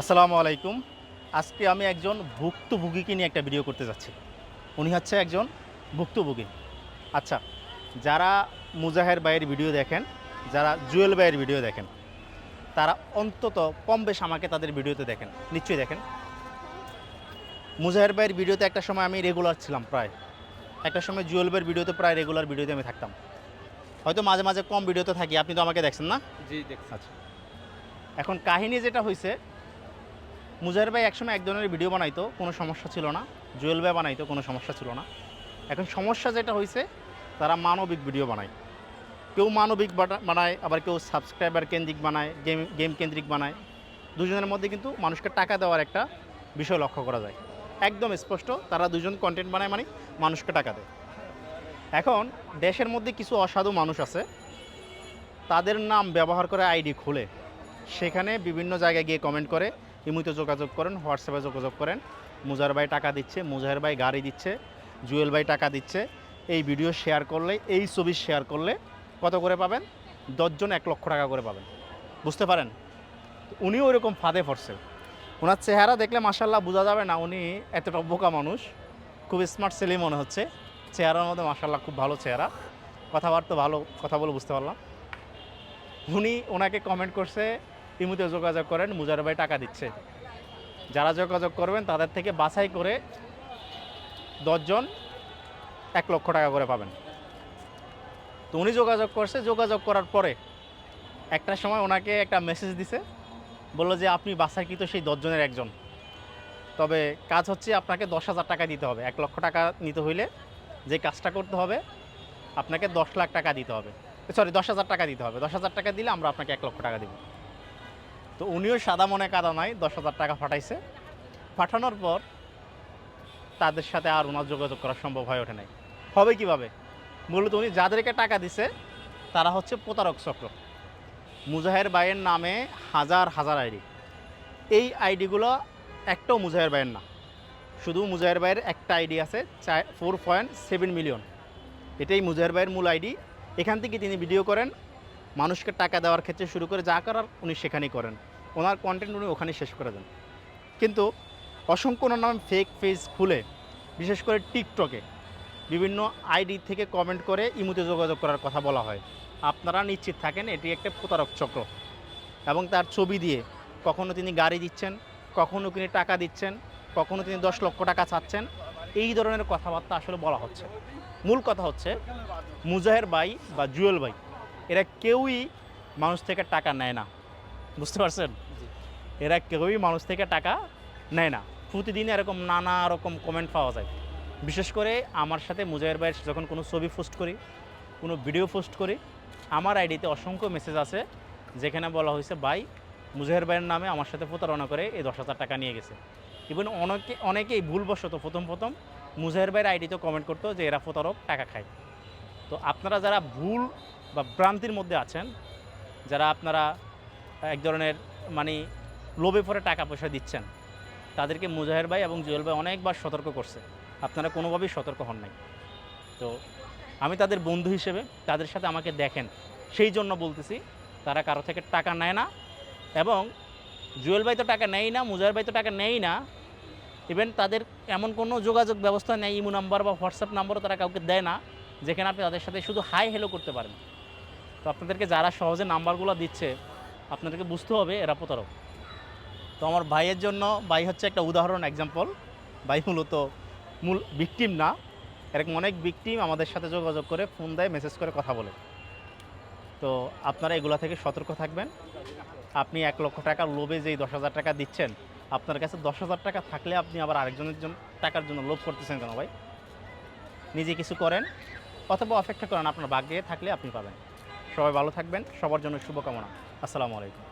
আসসালামু আলাইকুম। আজকে আমি একজন ভুক্তভোগীকে নিয়ে একটা ভিডিও করতে যাচ্ছি। উনি হচ্ছে একজন ভুক্তভোগী। আচ্ছা, যারা মুজাহের ভাইয়ের ভিডিও দেখেন, যারা জুয়েল ভাইয়ের ভিডিও দেখেন, তারা অন্তত কম বেশ আমাকে তাদের ভিডিওতে দেখেন, নিশ্চয়ই দেখেন। মুজাহের ভাইয়ের ভিডিওতে একটা সময় আমি রেগুলার ছিলাম প্রায়। একটা সময় জুয়েল ভাইয়ের ভিডিওতে প্রায় রেগুলার ভিডিওতে আমি থাকতাম। হয়তো মাঝে মাঝে কম ভিডিওতে থাকি, আপনি তো আমাকে দেখছেন না? জি, দেখছি। আচ্ছা, এখন কাহিনী যেটা হইছে, মুজাহির ভাই একসময় এক ধরনের ভিডিও বানাইতো, কোনো সমস্যা ছিল না। জুয়েল ভাই বানাইতো, কোনো সমস্যা ছিল না। এখন সমস্যা যেটা হয়েছে, তারা মানবিক ভিডিও বানায়। কেউ মানবিক বানায়, আবার কেউ সাবস্ক্রাইবার কেন্দ্রিক বানায়, গেম গেম কেন্দ্রিক বানায়। দুজনের মধ্যে কিন্তু মানুষকে টাকা দেওয়ার একটা বিষয় লক্ষ্য করা যায়। একদম স্পষ্ট, তারা দুজন কন্টেন্ট বানায় মানে মানুষকে টাকা দেয়। এখন দেশের মধ্যে কিছু অসাধু মানুষ আছে, তাদের নাম ব্যবহার করে আইডি খুলে সেখানে বিভিন্ন জায়গায় গিয়ে কমেন্ট করে, ইমুতে যোগাযোগ করেন, হোয়াটসঅ্যাপে যোগাযোগ করেন, মুজাহির ভাই টাকা দিচ্ছে, মুজাহির ভাই গাড়ি দিচ্ছে, জুয়েল ভাই টাকা দিচ্ছে, এই ভিডিও শেয়ার করলে, এই ছবি শেয়ার করলে কত করে পাবেন? 10 জন 1 লক্ষ টাকা করে পাবেন। বুঝতে পারেন? উনিও ওইরকম ফাঁদে পড়ছে। ওনার চেহারা দেখলে মাশাল্লাহ বোঝা যাবে না উনি এতটা বোকা মানুষ, খুব স্মার্ট ছেলে মনে হচ্ছে। চেহারার মধ্যে মাশাল্লাহ খুব ভালো চেহারা, কথাবার্তা ভালো, কথা বলে বুঝতে পারলাম। উনি ওনাকে কমেন্ট করছে, ইমুতে যোগাযোগ করেন, মুজাহির ভাই টাকা দিচ্ছে। যারা যোগাযোগ করবেন তাদের থেকে বাছাই করে 10 জন 1 লক্ষ টাকা করে পাবেন। তো উনি যোগাযোগ করছে, যোগাযোগ করার পরে একটা সময় ওনাকে একটা মেসেজ দিছে, বললো যে আপনি বাছাইকৃত সেই 10 জনের একজন। তবে কাজ হচ্ছে আপনাকে 10,000 টাকা দিতে হবে। 1 লক্ষ টাকা নিতে হইলে যে কাজটা করতে হবে, আপনাকে 10 লাখ টাকা দিতে হবে, সরি 10,000 টাকা দিতে হবে। 10,000 টাকা দিলে আমরা আপনাকে 1 লক্ষ টাকা দিব। তো উনিও সাদা মনে কাদা নাই, 10,000 টাকা পাঠাইছে। পাঠানোর পর তাদের সাথে আর ওনার যোগাযোগ করা সম্ভব হয়ে ওঠে নাই। হবে কিভাবে? মূলত উনি যাদেরকে টাকা দিছে তারা হচ্ছে প্রতারক চক্র। মুজাহির ভাইয়ের নামে হাজার হাজার আইডি। এই আইডিগুলো একটাও মুজাহির ভাইয়ের না, শুধু মুজাহির ভাইয়ের একটা আইডি আছে 4.7 মিলিয়ন। এটাই মুজাহির ভাইয়ের মূল আইডি। এখান থেকে তিনি ভিডিও করেন, মানুষকে টাকা দেওয়ার ক্ষেত্রে শুরু করে যা করার উনি সেখানেই করেন। ওনার কন্টেন্ট উনি ওখানে শেষ করে দেন। কিন্তু অসংখ্য নাম ফেক পেজ খুলে, বিশেষ করে টিকটকে বিভিন্ন আইডি থেকে কমেন্ট করে ইমুতে যোগাযোগ করার কথা বলা হয়। আপনারা নিশ্চিত থাকেন এটি একটা প্রতারক চক্র। এবং তার ছবি দিয়ে কখনো তিনি গাড়ি দিচ্ছেন, কখনো তিনি টাকা দিচ্ছেন, কখনো তিনি 10 লক্ষ টাকা চাচ্ছেন, এই ধরনের কথাবার্তা আসলে বলা হচ্ছে। মূল কথা হচ্ছে মুজাহির ভাই বা জুয়েল ভাই এরা কেউই মানুষ থেকে টাকা নেয় না। বুঝতে পারছেন? জি। এরা কেউই মানুষ থেকে টাকা নেয় না। প্রতিদিন এরকম নানা রকম কমেন্ট পাওয়া যায়। বিশেষ করে আমার সাথে মুজাহির ভাইয়ের যখন কোনো ছবি পোস্ট করি, কোনো ভিডিও পোস্ট করি, আমার আইডিতে অসংখ্য মেসেজ আছে যেখানে বলা হয়েছে ভাই মুজাহির ভাইয়ের নামে আমার সাথে প্রতারণা করে এই 10,000 টাকা নিয়ে গেছে। ইভেন অনেকেই ভুলবশত প্রথম মুজাহির ভাইয়ের আইডিতে কমেন্ট করতো যে এরা প্রতারক, টাকা খায়। তো আপনারা যারা ভুল বা ভ্রান্তির মধ্যে আছেন, যারা আপনারা এক ধরনের মানে লোভে পড়ে টাকা পয়সা দিচ্ছেন, তাদেরকে মুজাহির ভাই এবং জুয়েল ভাই অনেকবার সতর্ক করছে, আপনারা কোনোভাবেই সতর্ক হন নাই। তো আমি তাদের বন্ধু হিসেবে তাদের সাথে আমাকে দেখেন, সেই জন্য বলতেছি তারা কারো থেকে টাকা নেয় না। এবং জুয়েল ভাই তো টাকা নেয় না, মুজাহির ভাই তো টাকা নেয় না, ইভেন তাদের এমন কোনো যোগাযোগ ব্যবস্থা নেই, ইমো নাম্বার বা হোয়াটসঅ্যাপ নাম্বারও তারা কাউকে দেয় না যেখানে আপনি তাদের সাথে শুধু হাই হেলো করতে পারেন। তো আপনাদেরকে যারা সহজে নাম্বারগুলো দিচ্ছে, আপনাদেরকে বুঝতে হবে এরা প্রতারক। তো আমার ভাইয়ের জন্য, ভাই হচ্ছে একটা উদাহরণ, এক্সাম্পল। ভাই মূল ভিকটিম না, এরকম অনেক ভিকটিম আমাদের সাথে যোগাযোগ করে, ফোন দেয়, মেসেজ করে, কথা বলে। তো আপনারা এগুলো থেকে সতর্ক থাকবেন। আপনি 1 লক্ষ টাকার লোভে যেই 10,000 টাকা দিচ্ছেন, আপনার কাছে 10,000 টাকা থাকলে আপনি আবার আরেকজনের জন্য টাকার জন্য লোভ করতেছেন কেন ভাই? নিজে কিছু করেন অথবা অপেক্ষা করেন, আপনার ভাগ্যে থাকলে আপনি পাবেন। সবাই ভালো থাকবেন, সবার জন্য শুভকামনা। আসসালামু আলাইকুম।